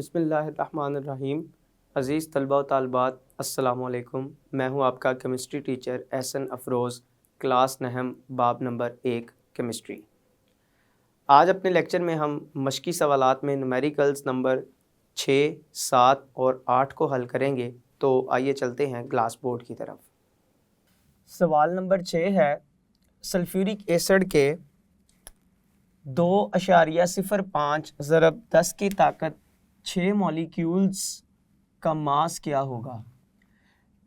बिस्मिल्लाहिर्रहमानिर्रहीम। अज़ीज़ तलबा व तालिबात, अस्सलामुअलैकुम। मैं हूं आपका chemistry teacher Ehsan Afroz, class नहम बाब नंबर 1 केमिस्ट्री। आज अपने लेक्चर में हम मशकी सवालात में न्यूमेरिकल्स नंबर 6, 7 और 8 को हल करेंगे। तो आइए चलते हैं ग्लास बोर्ड की तरफ। सवाल नंबर 6 है, सल्फ्यूरिक एसिड के 2.05 ज़रब 10 की ताकत 6 मॉलिक्यूल्स का मास क्या होगा।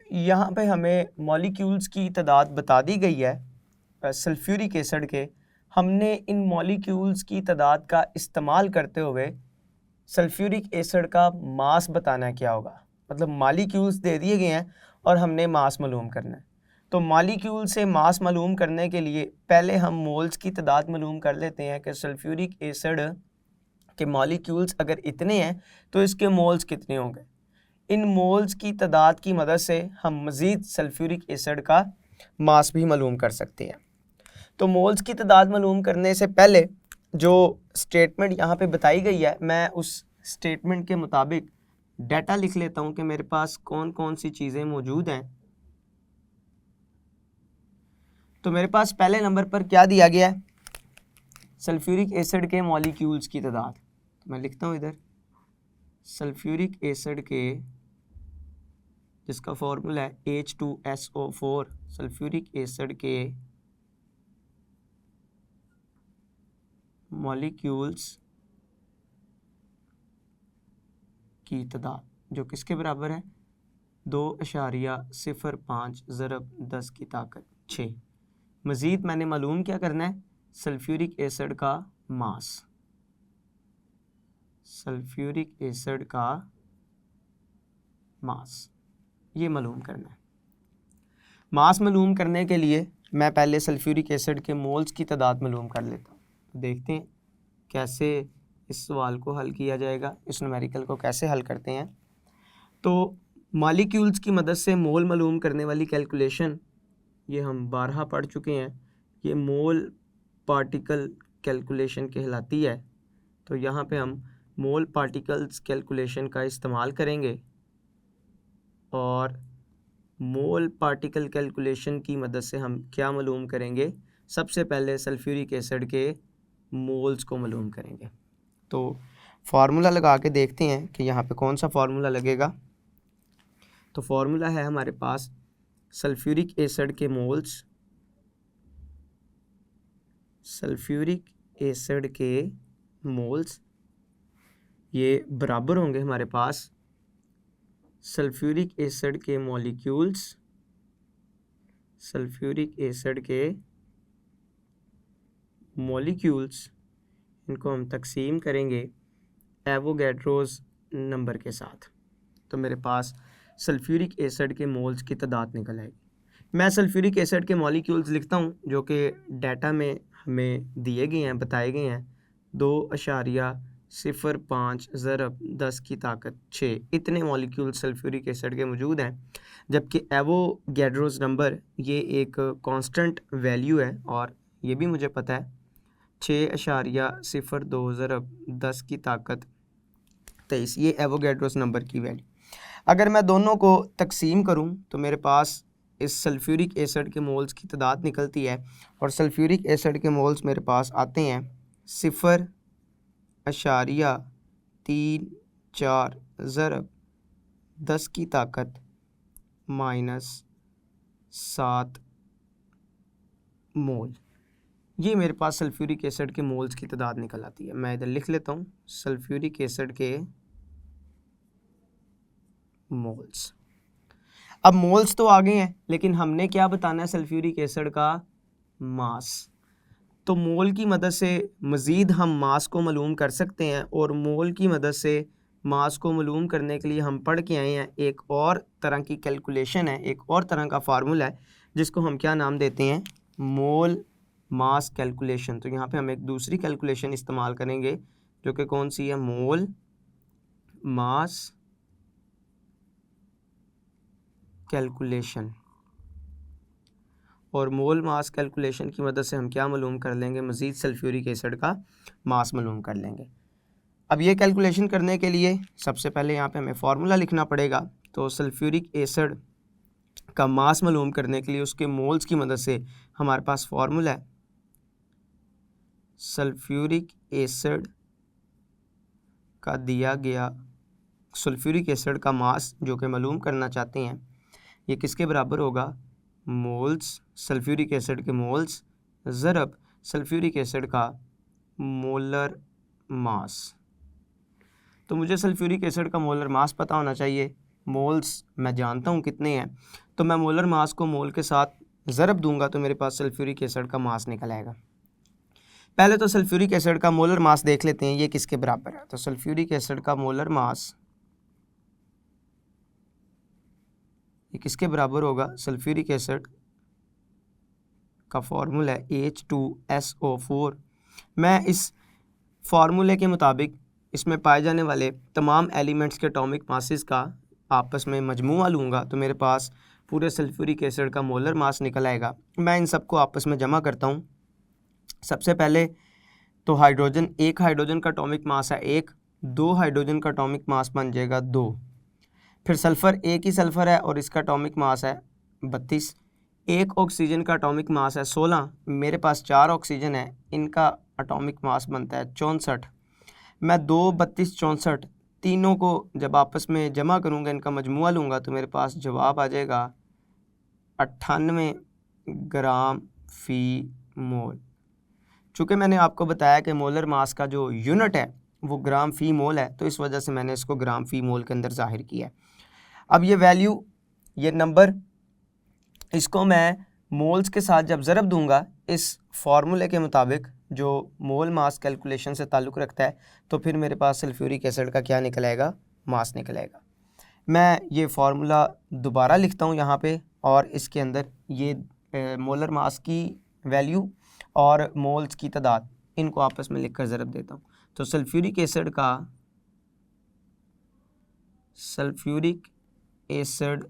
यहाँ पे हमें मॉलिक्यूल्स की तादाद बता दी गई है सल्फ्यूरिक एसिड के। हमने इन मॉलिक्यूल्स की तादाद का इस्तेमाल करते हुए सल्फ्यूरिक एसिड का मास बताना क्या होगा। मतलब मॉलिक्यूल्स दे दिए गए हैं और हमने मास मालूम करना है। तो मॉलिक्यूल से मास मालूम करने के लिए पहले हम मोल्स की तादाद मालूम कर लेते हैं कि सल्फ्यूरिक एसिड के मॉलिक्यूल्स अगर इतने हैं तो इसके मोल्स कितने होंगे। इन मोल्स की तादाद की मदद से हम मज़ीद सल्फ्यूरिक एसिड का मास भी मालूम कर सकते हैं। तो मोल्स की तादाद मालूम करने से पहले जो स्टेटमेंट यहाँ पे बताई गई है, मैं उस स्टेटमेंट के मुताबिक डाटा लिख लेता हूँ कि मेरे पास कौन कौन सी चीज़ें मौजूद हैं। तो मेरे पास पहले नंबर पर क्या दिया गया है, सल्फ्यूरिक एसिड के मॉलिक्यूल्स की तादाद। तो मैं लिखता हूँ इधर सल्फ्यूरिक एसिड के, जिसका फॉर्मूला है H2SO4, सल्फ्यूरिक एसिड के मॉलिक्यूल्स की तादाद जो किसके बराबर है, 2.05 ज़रब 10 की ताकत 6। मज़ीद मैंने मालूम क्या करना है, सल्फ्यूरिक एसिड का मास। सल्फ्यूरिक एसिड का मास ये मालूम करना है। मास मालूम करने के लिए मैं पहले सल्फ्यूरिक एसिड के मोल्स की तादाद मालूम कर लेता हूँ। देखते हैं कैसे इस सवाल को हल किया जाएगा, इस न्यूमेरिकल को कैसे हल करते हैं। तो मॉलिक्यूल्स की मदद से मोल मालूम करने वाली कैलकुलेशन ये हम 12 पढ़ चुके हैं। ये मोल पार्टिकल कैलकुलेशन कहलाती है। तो यहाँ पे हम मोल पार्टिकल्स कैलकुलेशन का इस्तेमाल करेंगे और मोल पार्टिकल कैलकुलेशन की मदद से हम क्या मालूम करेंगे, सबसे पहले सल्फ्यूरिक एसिड के मोल्स को मालूम करेंगे। तो फार्मूला लगा के देखते हैं कि यहाँ पे कौन सा फार्मूला लगेगा। तो फार्मूला है हमारे पास सल्फ्यूरिक एसिड के मोल्स, सल्फ्यूरिक एसिड के मोल्स ये बराबर होंगे हमारे पास सल्फ्यूरिक एसिड के मॉलिक्यूल्स, सल्फ्यूरिक एसिड के मॉलिक्यूल्स, इनको हम तकसीम करेंगे एवोगैड्रोस नंबर के साथ। तो मेरे पास सल्फ्यूरिक एसिड के मोल्स की तादाद निकल आएगी। मैं सल्फ्यूरिक एसिड के मॉलिक्यूल्स लिखता हूँ जो कि डाटा में हमें दिए गए हैं, बताए गए हैं। 2.05 ज़रब 10 की ताकत 6 इतने मॉलिक्यूल सल्फ्यूरिक एसिड के मौजूद हैं। जबकि एवोगैड्रोस नंबर ये एक कांस्टेंट वैल्यू है और ये भी मुझे पता है 6.02 ज़रब 10 की ताकत 23, ये एवोगैड्रोस नंबर की वैल्यू। अगर मैं दोनों को तकसीम करूं तो मेरे पास इस सल्फ्यूरिक एसिड के मोल्स की तादाद निकलती है और सल्फ्यूरिक एसिड के मोल्स मेरे पास आते हैं 0.34 ज़रब 10 की ताकत -7 मोल। ये मेरे पास सल्फ्यूरिक एसिड के मोल्स की तादाद निकल आती है। मैं इधर लिख लेता हूँ सल्फ्यूरिक एसिड के मोल्स। अब मोल्स तो आ गए हैं, लेकिन हमने क्या बताना है, सल्फ्यूरिक एसिड का मास। तो मोल की मदद से मज़ीद हम मास को मालूम कर सकते हैं और मोल की मदद से मास को मालूम करने के लिए हम पढ़ के आए हैं एक और तरह की कैलकुलेशन है, एक और तरह का फार्मूला है जिसको हम क्या नाम देते हैं, मोल मास कैलकुलेशन। तो यहाँ पे हम एक दूसरी कैलकुलेशन इस्तेमाल करेंगे जो कि कौन सी है, मोल मास कैलकुलेशन। और मोल मास कैलकुलेशन की मदद से हम क्या मालूम कर लेंगे, मज़ीद सल्फ्यूरिक एसिड का मास मालूम कर लेंगे। अब ये कैलकुलेशन करने के लिए सबसे पहले यहाँ पे हमें फार्मूला लिखना पड़ेगा। तो सल्फ्यूरिक एसिड का मास मालूम करने के लिए उसके मोल्स की मदद से हमारे पास फार्मूला है सल्फ्यूरिक एसिड का दिया गया सल्फ्यूरिक एसिड का मास जो कि मालूम करना चाहते हैं, ये किसके बराबर होगा, मोल्स सल्फ्यूरिक एसिड के मोल्स ज़रब सल्फ्यूरिक एसिड का मोलर मास। तो मुझे सल्फ्यूरिक एसिड का मोलर मास पता होना चाहिए, मोल्स मैं जानता हूँ कितने हैं, तो मैं मोलर मास को मोल के साथ ज़रब दूंगा तो मेरे पास सल्फ्यूरिक एसिड का मास निकल आएगा। पहले तो सल्फ्यूरिक एसिड का मोलर मास देख लेते हैं ये किसके बराबर है। तो सल्फ्यूरिक एसिड का मोलर मास ये किसके बराबर होगा, सल्फ्यूरिक एसिड का फॉर्मूला है H2SO4। मैं इस फार्मूले के मुताबिक इसमें पाए जाने वाले तमाम एलिमेंट्स के एटॉमिक मासेस का आपस में मजमूआ लूँगा तो मेरे पास पूरे सल्फ्यूरिक एसिड का मोलर मास निकल आएगा। मैं इन सबको आपस में जमा करता हूँ। सबसे पहले तो हाइड्रोजन, एक हाइड्रोजन का एटॉमिक मास है 1, 2 हाइड्रोजन का एटॉमिक मास बन जाएगा 2। फिर सल्फ़र, एक ही सल्फ़र है और इसका एटॉमिक मास है 32। एक ऑक्सीजन का एटॉमिक मास है 16, मेरे पास 4 ऑक्सीजन है, इनका एटॉमिक मास बनता है 64। मैं 2, 32, 64 तीनों को जब आपस में जमा करूँगा, इनका मजमुआ लूँगा तो मेरे पास जवाब आ जाएगा 98 ग्राम फ़ी मोल। चूँकि मैंने आपको बताया कि मोलर मास का जो यूनिट है वो ग्राम फ़ी मोल है, तो इस वजह से मैंने इसको ग्राम फ़ी मोल के अंदर ज़ाहिर किया है। अब ये वैल्यू, ये नंबर, इसको मैं मोल्स के साथ जब ज़रब दूंगा इस फार्मूले के मुताबिक जो मोल मास कैलकुलेशन से ताल्लुक़ रखता है, तो फिर मेरे पास सल्फ्यूरिक एसिड का क्या निकल आएगा, मास निकल आएगा। मैं ये फार्मूला दोबारा लिखता हूँ यहाँ पे और इसके अंदर ये मोलर मास की वैल्यू और मोल्स की तादाद इनको आपस में लिखकर ज़रब देता हूँ। तो सल्फ्यूरिक एसिड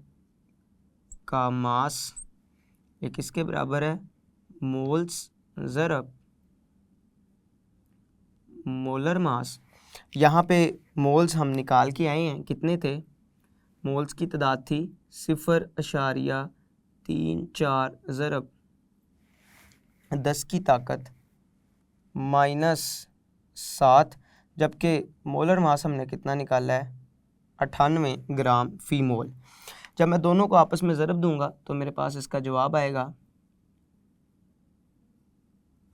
का मास ये किसके बराबर है, मोल्स ज़रब मोलर मास। यहाँ पे मोल्स हम निकाल के आए हैं, कितने थे, मोल्स की तादाद थी 0.34 ज़रब 10 की ताकत -7, जबकि मोलर मास हमने कितना निकाला है 98 ग्राम फ़ी मोल। जब मैं दोनों को आपस में ज़रब दूंगा तो मेरे पास इसका जवाब आएगा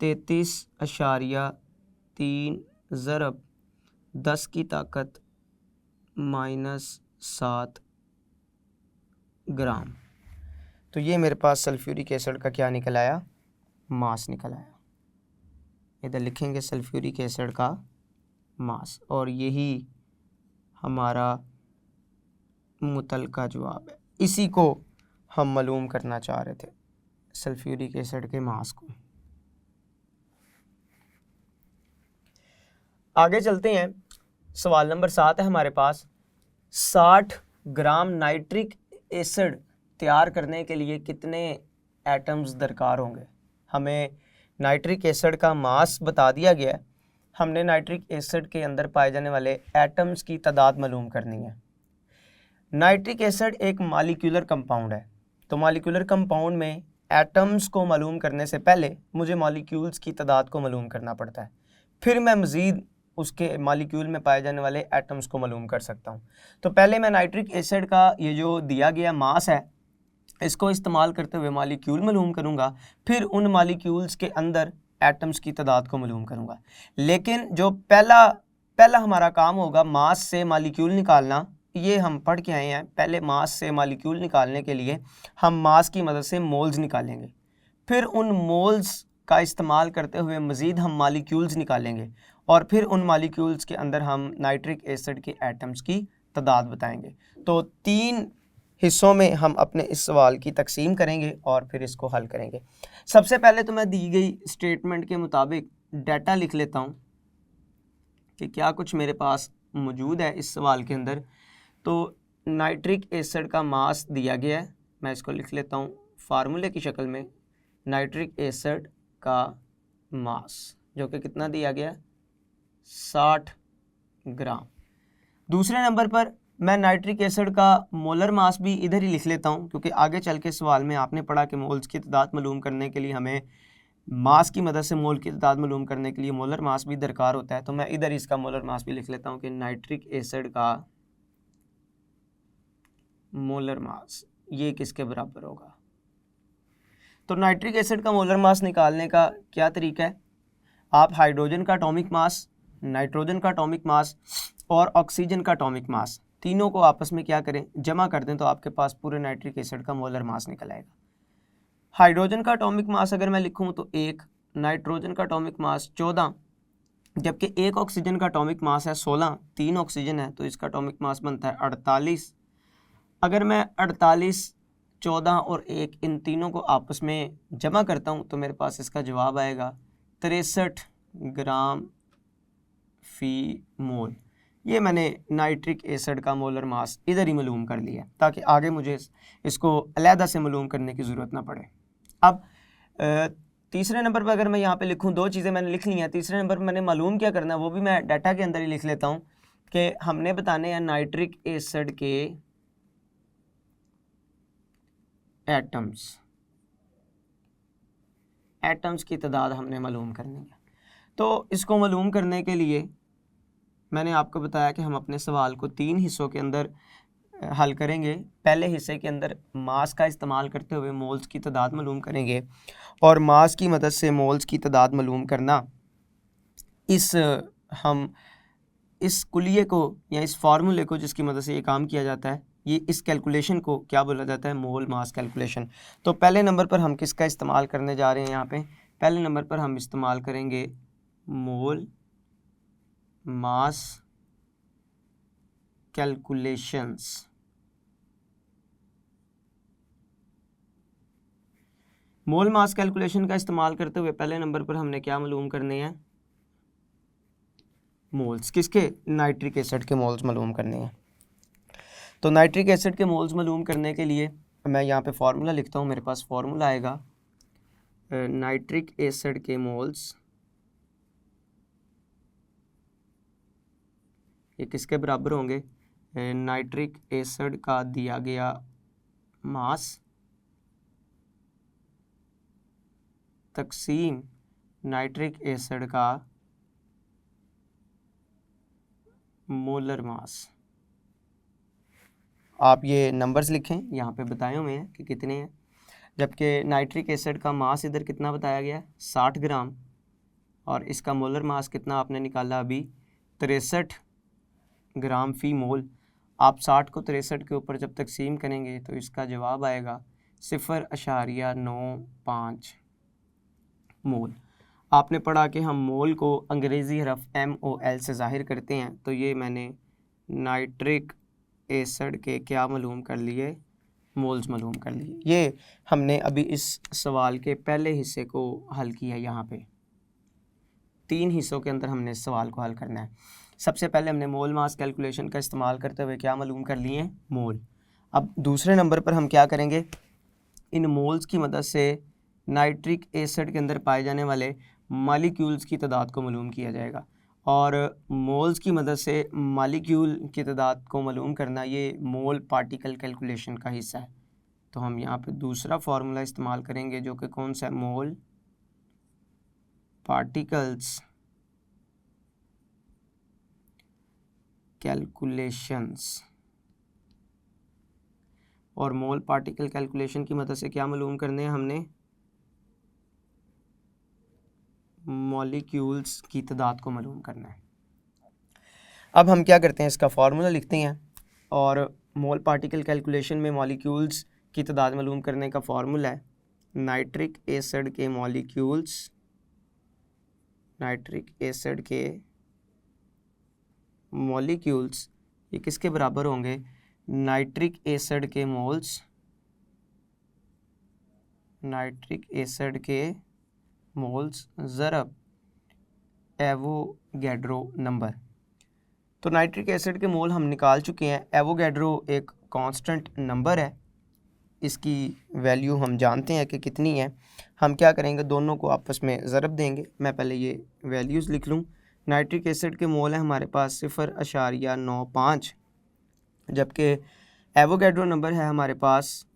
33.3 ज़रब 10 की ताकत -7 ग्राम। तो ये मेरे पास सल्फ्यूरिक एसिड का क्या निकल आया, मास निकल आया। इधर लिखेंगे सल्फ्यूरिक एसिड का मास, और यही हमारा मुतलका जवाब है। इसी को हम मालूम करना चाह रहे थे, सल्फ्यूरिक एसिड के मास को। आगे चलते हैं, सवाल नंबर 7 है हमारे पास। 60 ग्राम नाइट्रिक एसिड तैयार करने के लिए कितने एटम्स दरकार होंगे। हमें नाइट्रिक एसिड का मास बता दिया गया है, हमने नाइट्रिक एसिड के अंदर पाए जाने वाले एटम्स की तादाद मालूम करनी है। नाइट्रिक एसिड एक मॉलिक्यूलर कंपाउंड है, तो मॉलिक्यूलर कंपाउंड में एटम्स को मालूम करने से पहले मुझे मॉलिक्यूल्स की तादाद को मालूम करना पड़ता है, फिर मैं मज़ीद उसके मॉलिक्यूल में पाए जाने वाले एटम्स को मालूम कर सकता हूँ। तो पहले मैं नाइट्रिक एसिड का ये जो दिया गया मास है इसको इस्तेमाल करते हुए मॉलिक्यूल मालूम करूँगा, फिर उन मॉलिक्यूल्स के अंदर एटम्स की तादाद को मालूम करूँगा। लेकिन जो पहला हमारा काम होगा मास से मॉलिक्यूल निकालना, ये हम पढ़ के आए हैं। पहले मास से मॉलिक्यूल निकालने के लिए हम मास की मदद से मोल्स निकालेंगे, फिर उन मोल्स का इस्तेमाल करते हुए मज़ीद हम मॉलिक्यूल्स निकालेंगे, और फिर उन मॉलिक्यूल्स के अंदर हम नाइट्रिक एसिड के एटम्स की तादाद बताएंगे। तो 3 हिस्सों में हम अपने इस सवाल की तकसीम करेंगे और फिर इसको हल करेंगे। सबसे पहले तो मैं दी गई स्टेटमेंट के मुताबिक डाटा लिख लेता हूँ कि क्या कुछ मेरे पास मौजूद है इस सवाल के अंदर। तो नाइट्रिक एसिड का मास दिया गया है, मैं इसको लिख लेता हूँ फार्मूले की शक्ल में, नाइट्रिक एसिड का मास जो कि कितना दिया गया है 60 ग्राम। दूसरे नंबर पर मैं नाइट्रिक एसिड का मोलर मास भी इधर ही लिख लेता हूँ, क्योंकि आगे चल के सवाल में आपने पढ़ा कि मोल्स की तादाद मालूम करने के लिए हमें मास की मदद से मोल की तादाद मालूम करने के लिए मोलर मास भी दरकार होता है। तो मैं इधर इसका मोलर मास भी लिख लेता हूँ कि नाइट्रिक एसिड का मोलर मास ये किसके बराबर होगा। तो नाइट्रिक एसिड का मोलर मास निकालने का क्या तरीका है, आप हाइड्रोजन का एटॉमिक मास, नाइट्रोजन का एटॉमिक मास और ऑक्सीजन का एटॉमिक मास तीनों को आपस में क्या करें, जमा कर दें, तो आपके पास पूरे नाइट्रिक एसिड का मोलर मास निकल आएगा। हाइड्रोजन का एटॉमिक मास अगर मैं लिखूं तो 1, नाइट्रोजन का एटॉमिक मास 14, जबकि एक ऑक्सीजन का एटॉमिक मास है 16, 3 ऑक्सीजन है तो इसका एटॉमिक मास बनता है 48। अगर मैं 48, 14 और 1 इन तीनों को आपस में जमा करता हूं तो मेरे पास इसका जवाब आएगा 63 ग्राम फी मोल। ये मैंने नाइट्रिक एसिड का मोलर मास इधर ही मालूम कर लिया ताकि आगे मुझे इसको अलहदा से मालूम करने की ज़रूरत ना पड़े। अब तीसरे नंबर पर अगर मैं यहाँ पे लिखूँ, दो चीज़ें मैंने लिख ली हैं, तीसरे नंबर पर मैंने मालूम क्या करना है वो भी मैं डाटा के अंदर ही लिख लेता हूँ कि हमने बताने हैं नाइट्रिक एसिड के एटम्स की तादाद हमने मालूम करनी है। तो इसको मालूम करने के लिए मैंने आपको बताया कि हम अपने सवाल को 3 हिस्सों के अंदर हल करेंगे। पहले हिस्से के अंदर मास का इस्तेमाल करते हुए मोल्स की तादाद मालूम करेंगे और मास की मदद से मोल्स की तादाद मालूम करना, हम इस कुलिये को या इस फार्मूले को जिसकी मदद से ये काम किया जाता है, ये इस कैलकुलेशन को क्या बोला जाता है, मोल मास कैलकुलेशन। तो पहले नंबर पर हम किसका इस्तेमाल करने जा रहे हैं, यहाँ पे पहले नंबर पर हम इस्तेमाल करेंगे मोल मास कैलकुलेशंस। मोल मास कैलकुलेशन का इस्तेमाल करते हुए पहले नंबर पर हमने क्या मालूम करने हैं, मोल्स किसके, नाइट्रिक एसिड के मोल्स मालूम करने हैं। तो नाइट्रिक एसिड के मोल्स मालूम करने के लिए मैं यहाँ पे फार्मूला लिखता हूँ। मेरे पास फार्मूला आएगा नाइट्रिक एसिड के मोल्स ये किसके बराबर होंगे, नाइट्रिक एसिड का दिया गया मास तकसीम नाइट्रिक एसिड का मोलर मास। आप ये नंबर्स लिखें, यहाँ पे बताए हुए हैं कि कितने हैं, जबकि नाइट्रिक एसिड का मास इधर कितना बताया गया है 60 ग्राम और इसका मोलर मास कितना आपने निकाला अभी 63 ग्राम फी मोल। आप 60 को 63 के ऊपर जब तकसीम करेंगे तो इसका जवाब आएगा 0.95 मोल। आपने पढ़ा कि हम मोल को अंग्रेज़ी हरफ MOL से ज़ाहिर करते हैं, तो ये मैंने नाइट्रिक एसिड के क्या मालूम कर लिए, मोल्स मालूम कर लिए। ये हमने अभी इस सवाल के पहले हिस्से को हल किया। यहाँ पे 3 हिस्सों के अंदर हमने इस सवाल को हल करना है। सबसे पहले हमने मोल मास कैलकुलेशन का इस्तेमाल करते हुए क्या मालूम कर लिए, मोल। अब दूसरे नंबर पर हम क्या करेंगे, इन मोल्स की मदद से नाइट्रिक एसिड के अंदर पाए जाने वाले मॉलिक्यूल्स की तादाद को मालूम किया जाएगा और मोल्स की मदद से मॉलिक्यूल की तादाद को मालूम करना ये मोल पार्टिकल कैलकुलेशन का हिस्सा है। तो हम यहाँ पे दूसरा फार्मूला इस्तेमाल करेंगे जो कि कौन सा है, मोल पार्टिकल्स कैलकुलेशंस। और मोल पार्टिकल कैलकुलेशन की मदद से क्या मालूम करने हैं हमने, मॉलिक्यूल्स की तादाद को मालूम करना है। अब हम क्या करते हैं, इसका फार्मूला लिखते हैं और मोल पार्टिकल कैलकुलेशन में मॉलिक्यूल्स की तादाद मालूम करने का फार्मूला है नाइट्रिक एसिड के मॉलिक्यूल्स, नाइट्रिक एसिड के मॉलिक्यूल्स ये किसके बराबर होंगे, नाइट्रिक एसिड के मोल्स, नाइट्रिक एसिड के मोल्स ज़रब एवोगैड्रो नंबर। तो नाइट्रिक एसिड के मोल हम निकाल चुके हैं। एवोगैड्रो एक कांस्टेंट नंबर है, इसकी वैल्यू हम जानते हैं कि कितनी है। हम क्या करेंगे, दोनों को आपस में ज़रब देंगे। मैं पहले ये वैल्यूज़ लिख लूँ, नाइट्रिक एसिड के मोल हैं हमारे पास 0.95, जबकि एवोगैड्रो नंबर है हमारे पास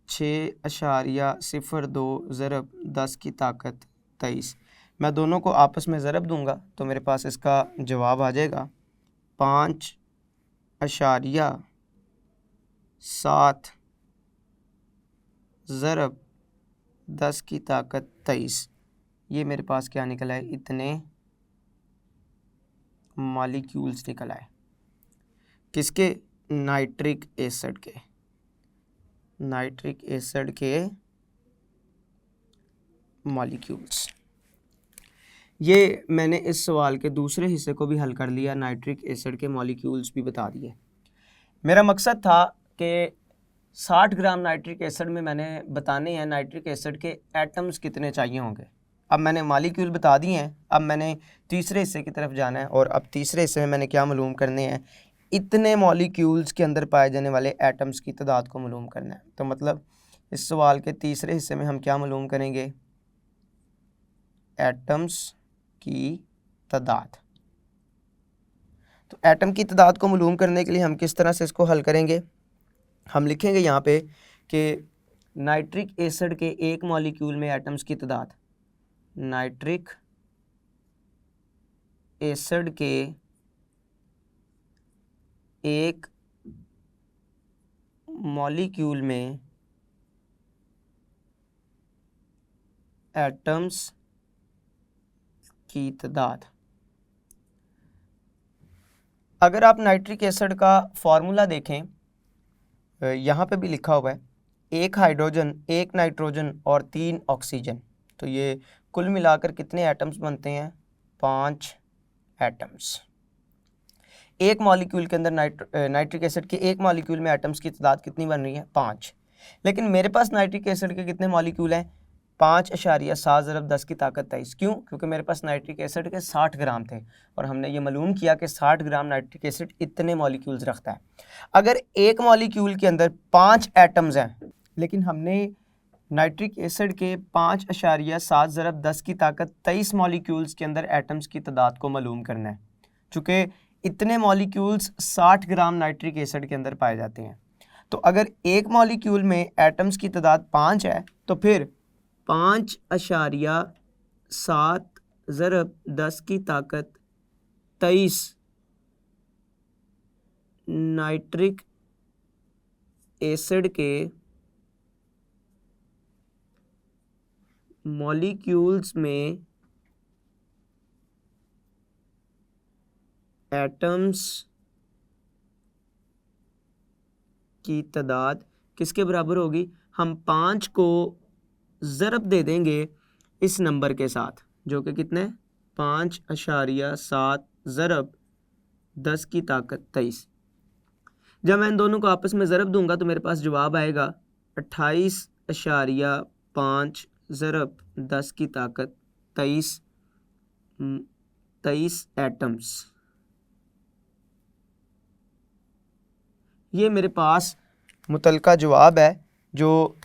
6.02 ज़रब 10 की ताकत 23। मैं दोनों को आपस में ज़रब दूंगा तो मेरे पास इसका जवाब आ जाएगा 5.7 ज़रब 10 की ताकत 23। ये मेरे पास क्या निकला है, इतने मॉलिक्यूल्स निकल आए। किसके? नाइट्रिक एसिड के। नाइट्रिक एसिड के मॉलिक्यूल्स। ये मैंने इस सवाल के दूसरे हिस्से को भी हल कर लिया, नाइट्रिक एसिड के मॉलिक्यूल्स भी बता दिए। मेरा मकसद था कि 60 ग्राम नाइट्रिक एसिड में मैंने बताने हैं नाइट्रिक एसिड के एटम्स कितने चाहिए होंगे। अब मैंने मॉलिक्यूल बता दिए हैं, अब मैंने तीसरे हिस्से की तरफ जाना है और अब तीसरे हिस्से में मैंने क्या मालूम करने हैं, इतने मॉलिक्यूल्स के अंदर पाए जाने वाले एटम्स की तादाद को मालूम करना है। तो मतलब इस सवाल के तीसरे हिस्से में हम क्या मालूम करेंगे, एटम्स की तादाद। तो एटम की तादाद को मालूम करने के लिए हम किस तरह से इसको हल करेंगे, हम लिखेंगे यहाँ पे कि नाइट्रिक एसिड के एक मॉलिक्यूल में एटम्स की तादाद, नाइट्रिक एसिड के एक मॉलिक्यूल में एटम्स की तादाद। अगर आप नाइट्रिक एसिड का फॉर्मूला देखें, यहाँ पे भी लिखा हुआ है 1 हाइड्रोजन 1 नाइट्रोजन और 3 ऑक्सीजन। तो ये कुल मिलाकर कितने एटम्स बनते हैं, 5 एटम्स। एक मॉलिक्यूल के अंदर नाइट्रिक एसिड के एक मॉलिक्यूल में एटम्स की तादाद कितनी बन रही है, 5। लेकिन मेरे पास नाइट्रिक एसिड के कितने मॉलिक्यूल हैं, 5.7 ज़रब 10 की ताकत 23। क्यों? क्योंकि मेरे पास नाइट्रिक एसिड के 60 ग्राम थे और हमने ये मालूम किया कि 60 ग्राम नाइट्रिक एसिड इतने मॉलिक्यूल्स रखता है। अगर एक मॉलिक्यूल के अंदर 5 एटम्स हैं, लेकिन हमने नाइट्रिक एसिड के 5.7 ज़रब 10 की ताकत 23 मॉलिक्यूल्स के अंदर एटम्स की तादाद को मालूम करना है, चूँकि इतने मॉलिक्यूल्स 60 ग्राम नाइट्रिक एसिड के अंदर पाए जाते हैं। तो अगर एक मॉलिक्यूल में एटम्स की तादाद 5 है तो फिर 5.7 ज़रब 10 की ताकत 23 नाइट्रिक एसिड के मॉलिक्यूल्स में एटम्स की तादाद किसके बराबर होगी, हम 5 को ज़रब दे देंगे इस नंबर के साथ, जो कि कितने, 5.7 ज़रब 10 की ताकत 23। जब मैं इन दोनों को आपस में ज़रब दूंगा तो मेरे पास जवाब आएगा 28.5 ज़रब 10 की ताकत 23 एटम्स। ये मेरे पास मुतलका जवाब है जो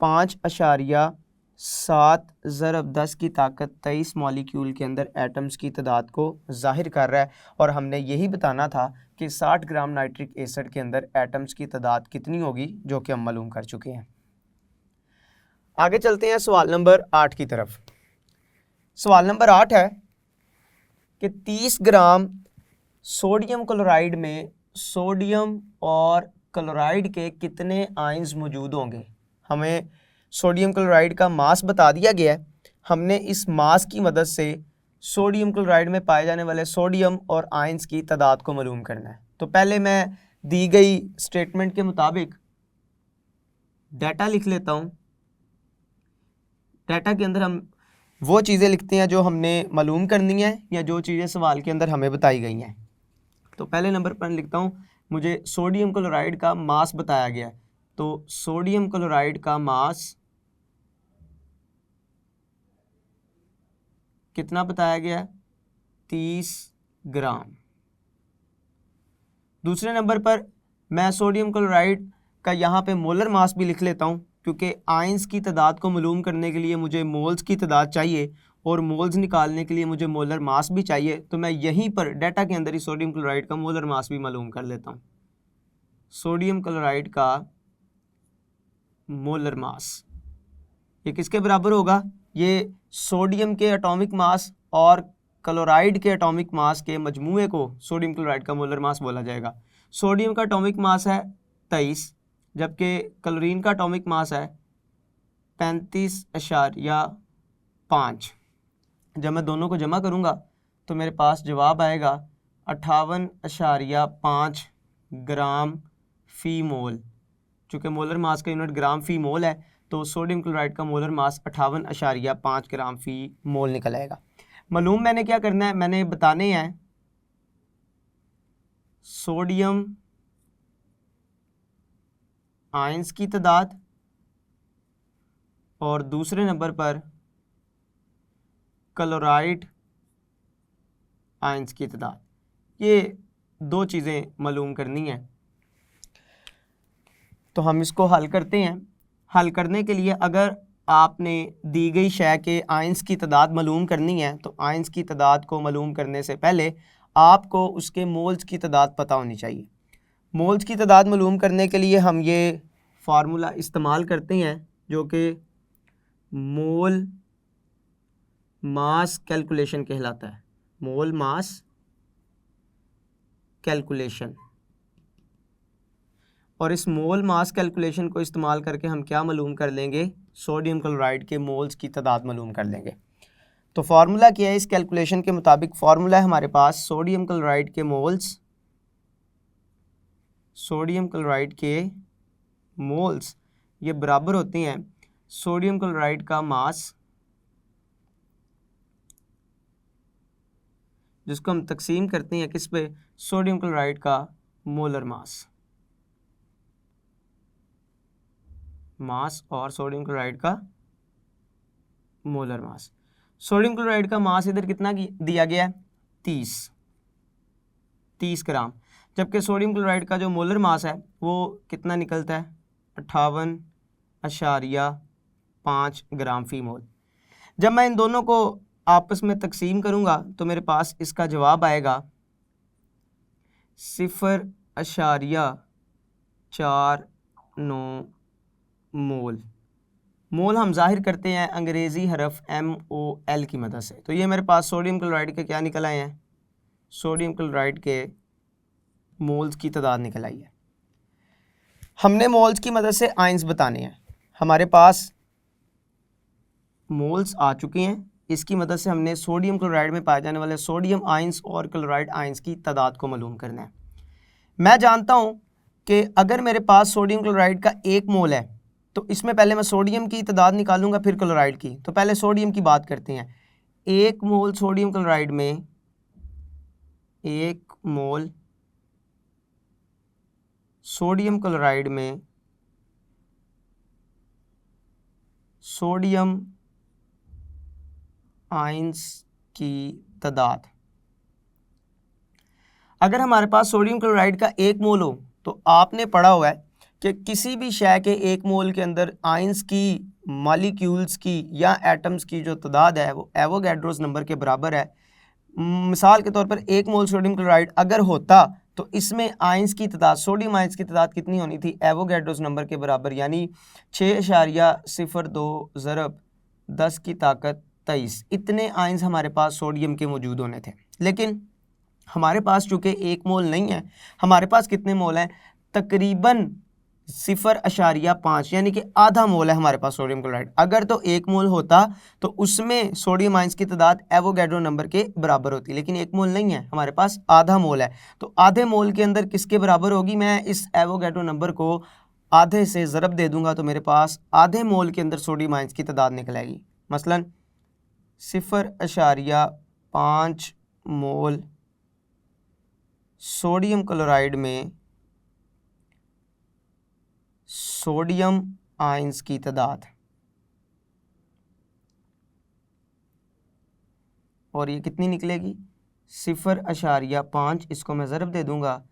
5.7 ज़रब 10 की ताकत 23 मॉलिक्यूल के अंदर एटम्स की तादाद को ज़ाहिर कर रहा है। और हमने यही बताना था कि 60 ग्राम नाइट्रिक एसिड के अंदर एटम्स की तादाद कितनी होगी, जो कि हम मालूम कर चुके हैं। आगे चलते हैं सवाल नंबर 8 की तरफ। सवाल नंबर 8 है कि 30 ग्राम सोडियम क्लोराइड में सोडियम और क्लोराइड के कितने आयंस मौजूद होंगे। हमें सोडियम क्लोराइड का मास बता दिया गया है, हमने इस मास की मदद से सोडियम क्लोराइड में पाए जाने वाले सोडियम और आयंस की तादाद को मालूम करना है। तो पहले मैं दी गई स्टेटमेंट के मुताबिक डाटा लिख लेता हूँ। डाटा के अंदर हम वो चीज़ें लिखते हैं जो हमने मालूम करनी है या जो चीज़ें सवाल के अंदर हमें बताई गई हैं। तो पहले नंबर पर लिखता हूँ, मुझे सोडियम क्लोराइड का मास बताया गया है। तो सोडियम क्लोराइड का मास कितना बताया गया है, 30 ग्राम। दूसरे नंबर पर मैं सोडियम क्लोराइड का यहाँ पे मोलर मास भी लिख लेता हूँ, क्योंकि आयंस की तादाद को मालूम करने के लिए मुझे मोल्स की तादाद चाहिए और मोल्स निकालने के लिए मुझे मोलर मास भी चाहिए, तो मैं यहीं पर डाटा के अंदर ही सोडियम क्लोराइड का मोलर मास भी मालूम कर लेता हूँ। सोडियम क्लोराइड का मोलर मास ये किसके बराबर होगा? ये सोडियम के एटॉमिक मास और क्लोराइड के एटॉमिक मास के मजमूए को सोडियम क्लोराइड का मोलर मास बोला जाएगा। सोडियम का एटॉमिक मास है 23, जबकि क्लोरीन का एटॉमिक मास है 35.5। जब मैं दोनों को जमा करूंगा तो मेरे पास जवाब आएगा 58.5 ग्राम फी मोल। चूँकि मोलर मास का यूनिट ग्राम फी मोल है, तो सोडियम क्लोराइड का मोलर मास 58.5 ग्राम फी मोल निकल आएगा। मालूम मैंने क्या करना है, मैंने बताने हैं सोडियम आयंस की तादाद और दूसरे नंबर पर क्लोराइड आयंस की तादाद। ये दो चीज़ें मालूम करनी है, तो हम इसको हल करते हैं। हल करने के लिए अगर आपने दी गई शय के आयंस की तादाद मालूम करनी है, तो आयंस की तादाद को मालूम करने से पहले आपको उसके मोल्स की तादाद पता होनी चाहिए। मोल्स की तादाद मालूम करने के लिए हम ये फार्मूला इस्तेमाल करते हैं, जो कि मोल मास कैलकुलेशन कहलाता है। मोल मास कैलकुलेशन। और इस मोल मास कैलकुलेशन को इस्तेमाल करके हम क्या मालूम कर लेंगे? सोडियम क्लोराइड के मोल्स की तादाद मालूम कर लेंगे। तो फार्मूला क्या है इस कैलकुलेशन के मुताबिक? फार्मूला है हमारे पास सोडियम क्लोराइड के मोल्स, सोडियम क्लोराइड के मोल्स ये बराबर होती हैं सोडियम क्लोराइड का मास, जिसको हम तकसीम करते हैं किस पे? सोडियम क्लोराइड का मोलर मास। मास और सोडियम क्लोराइड का मोलर मास। सोडियम क्लोराइड का मास इधर कितना दिया गया है? 30 ग्राम, जबकि सोडियम क्लोराइड का जो मोलर मास है वो कितना निकलता है? 58.5 ग्राम फी मोल। जब मैं इन दोनों को आपस में तकसीम करूंगा तो मेरे पास इसका जवाब आएगा 0.49 मोल। मोल हम जाहिर करते हैं अंग्रेज़ी हरफ MOL की मदद से। तो ये मेरे पास सोडियम क्लोराइड के क्या निकल आए हैं? सोडियम क्लोराइड के मोल्स की तादाद निकल आई है। हमने मोल्स की मदद से आयंस बताने हैं। हमारे पास मोल्स आ चुके हैं, इसकी मदद से हमने सोडियम क्लोराइड में पाए जाने वाले सोडियम आयंस और क्लोराइड आयंस की तादाद को मालूम करना है। मैं जानता हूं कि अगर मेरे पास सोडियम क्लोराइड का 1 मोल है, तो इसमें पहले मैं सोडियम की तादाद निकालूंगा, फिर क्लोराइड की। तो पहले सोडियम की बात करते हैं। 1 मोल सोडियम क्लोराइड में 1 मोल सोडियम क्लोराइड में सोडियम आयंस की तादाद। अगर हमारे पास सोडियम क्लोराइड का 1 मोल हो, तो आपने पढ़ा हुआ है कि किसी भी शय के 1 मोल के अंदर आयंस की, मॉलिक्यूल्स की या एटम्स की जो तादाद है वो एवोगैड्रोस नंबर के बराबर है। मिसाल के तौर पर 1 मोल सोडियम क्लोराइड अगर होता तो इसमें आयंस की तादाद, सोडियम आयंस की तादाद कितनी होनी थी? एवोगैड्रोस नंबर के बराबर, यानी 6.02 ज़रब 10 की ताकत 23। इतने आयंस हमारे पास सोडियम के मौजूद होने थे। लेकिन हमारे पास चूँकि 1 मोल नहीं है, हमारे पास कितने मोल हैं? तकरीबन 0.5, यानी कि आधा मोल है हमारे पास सोडियम क्लोराइड। अगर तो 1 मोल होता तो उसमें सोडियम आयंस की तादाद एवोगैड्रो नंबर के बराबर होती, लेकिन 1 मोल नहीं है, हमारे पास आधा मोल है। तो आधे मोल के अंदर किसके बराबर होगी? मैं इस एवोगैड्रो नंबर को आधे से ज़रब दे दूंगा तो मेरे पास आधे मोल के अंदर सोडियम आयंस की तादाद निकल आएगी। मसलन 0.5 मोल सोडियम क्लोराइड में सोडियम आयंस की तादाद, और ये कितनी निकलेगी? 0.5, इसको मैं ज़रब दे दूंगा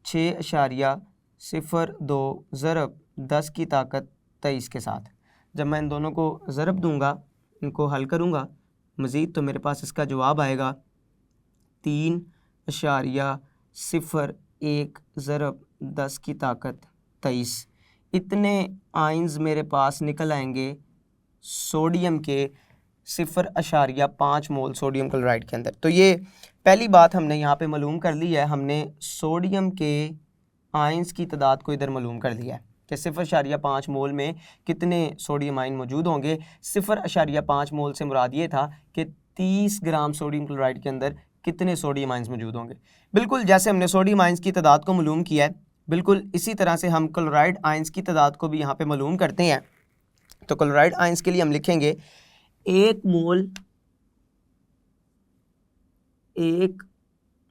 6.02 ज़रब 10 की ताकत 23 के साथ। जब मैं इन दोनों को ज़रब दूंगा, इनको हल करूंगा, मज़ीद, तो मेरे पास इसका जवाब आएगा 3.01 ज़रब 10 की ताकत 23। इतने आइंस मेरे पास निकल आएंगे सोडियम के 0.5 मोल सोडियम क्लोराइड के अंदर। तो ये पहली बात हमने यहाँ पे मालूम कर ली है, हमने सोडियम के आइंस की तादाद को इधर मालूम कर लिया है कि 0.5 मोल में कितने सोडियम आइन मौजूद होंगे। 0.5 मोल से मुराद ये था कि 30 ग्राम सोडियम क्लोराइड के अंदर कितने सोडियम आइंस मौजूद होंगे। बिल्कुल जैसे हमने सोडियम आइंस की तादाद को मालूम किया है, बिल्कुल इसी तरह से हम क्लोराइड आइंस की तादाद को भी यहाँ पे मालूम करते हैं। तो क्लोराइड आइंस के लिए हम लिखेंगे 1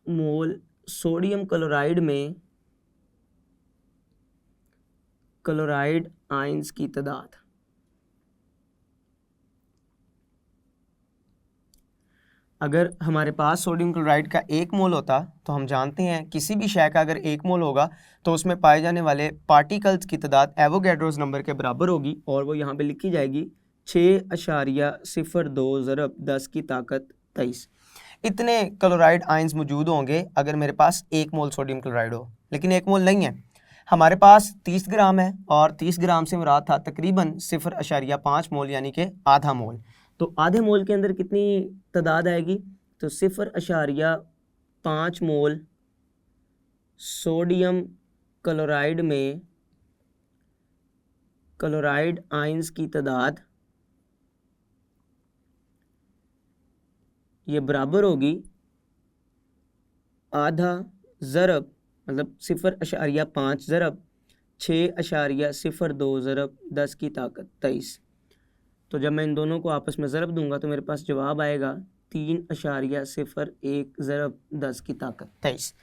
मोल सोडियम क्लोराइड में क्लोराइड आइंस की तादाद। अगर हमारे पास सोडियम क्लोराइड का 1 मोल होता तो हम जानते हैं किसी भी शय का अगर 1 मोल होगा तो उसमें पाए जाने वाले पार्टिकल्स की तादाद एवोगैड्रोस नंबर के बराबर होगी, और वो यहाँ पे लिखी जाएगी 6.02 ज़रब 10 की ताकत 23। इतने क्लोराइड आइंस मौजूद होंगे अगर मेरे पास 1 मोल सोडियम क्लोराइड हो, लेकिन 1 मोल नहीं है, हमारे पास 30 ग्राम है और 30 ग्राम से मुराद था तकरीबन 0.5 मोल यानी कि आधा मोल। तो आधे मोल के अंदर कितनी तादाद आएगी? तो 0.5 मोल सोडियम क्लोराइड में क्लोराइड आइंस की तादाद ये बराबर होगी आधा ज़रब, मतलब 0.5 ज़रब 6.02 ज़रब 10 की ताकत 23। तो जब मैं इन दोनों को आपस में ज़रब दूंगा तो मेरे पास जवाब आएगा 3.01 ज़रब 10 की ताकत 23।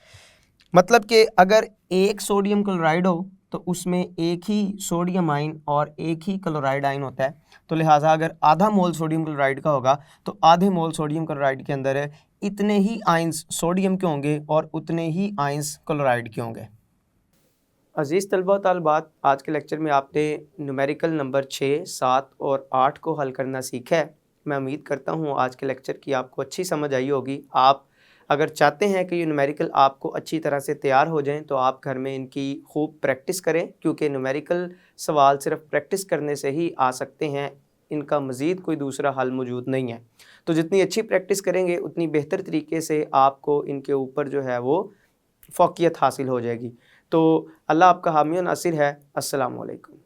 मतलब कि अगर एक सोडियम क्लोराइड हो तो उसमें एक ही सोडियम आइन और एक ही क्लोराइड आइन होता है, तो लिहाजा अगर आधा मोल सोडियम क्लोराइड का होगा तो आधे मोल सोडियम क्लोराइड के अंदर इतने ही आइंस सोडियम के होंगे और उतने ही आइंस क्लोराइड के होंगे। अज़ीज़ तलबा व तालिबात, आज के लेक्चर में आपने न्यूमेरिकल नंबर 6, 7 और 8 को हल करना सीखा है। मैं उम्मीद करता हूँ आज के लेक्चर की आपको अच्छी समझ आई होगी। आप अगर चाहते हैं कि ये न्यूमेरिकल आपको अच्छी तरह से तैयार हो जाएं तो आप घर में इनकी खूब प्रैक्टिस करें, क्योंकि न्यूमेरिकल सवाल सिर्फ प्रैक्टिस करने से ही आ सकते हैं, इनका मज़ीद कोई दूसरा हल मौजूद नहीं है। तो जितनी अच्छी प्रैक्टिस करेंगे उतनी बेहतर तरीके से आपको इनके ऊपर जो है वो फ़ौक़ियत हासिल हो जाएगी। तो अल्लाह आपका हामी व नासिर है। अस्सलामु अलैकुम।